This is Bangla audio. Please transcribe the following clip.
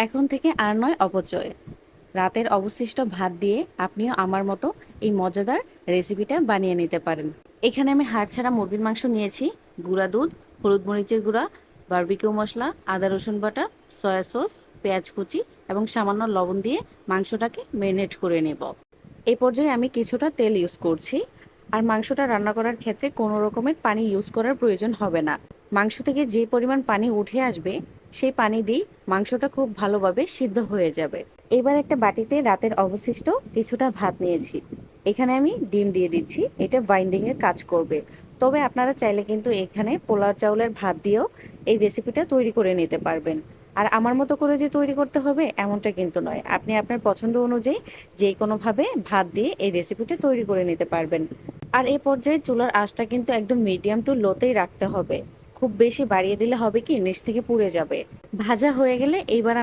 এখন থেকে আর নয় অপচয়। রাতের অবশিষ্ট ভাত দিয়ে আপনিও আমার মতো এই মজাদার রেসিপিটা বানিয়ে নিতে পারেন। এখানে আমি হাড় ছাড়া মুরগির মাংস নিয়েছি, গুঁড়া দুধ, হলুদ মরিচের গুঁড়া, বারবিকিউ মশলা, আদা রসুন বাটা, সয়া সস, পেঁয়াজ কুচি এবং সামান্য লবণ দিয়ে মাংসটাকে ম্যারিনেট করে নেব। এই পর্যায়ে আমি কিছুটা তেল ইউজ করছি। আর মাংসটা রান্না করার ক্ষেত্রে কোনো রকমের পানি ইউজ করার প্রয়োজন হবে না। মাংস থেকে যে পরিমাণ পানি উঠে আসবে সেই পানি দিয়ে মাংসটা খুব ভালোভাবে সিদ্ধ হয়ে যাবে। এবার একটা বাটিতে রাতের অবশিষ্ট কিছুটা ভাত নিয়েছি। এখানে আমি ডিম দিয়ে দিচ্ছি, এটা বাইন্ডিং এর কাজ করবে। তবে আপনারা চাইলে কিন্তু এখানে পোলাও চাউলের ভাত দিয়েও এই রেসিপিটা তৈরি করে নিতে পারবেন। আর আমার মতো করে যে তৈরি করতে হবে এমনটা কিন্তু নয়, আপনি আপনার পছন্দ অনুযায়ী যে কোনোভাবে ভাত দিয়ে এই রেসিপিটা তৈরি করে নিতে পারবেন। আর এই পর্যায়ে চুলার আঁচটা কিন্তু একদম মিডিয়াম টু লোতেই রাখতে হবে। খুব বেশি বাড়িয়ে দিলে হবে কি নিচ থেকে পুড়ে যাবে। ভাজা হয়ে গেলে এইবার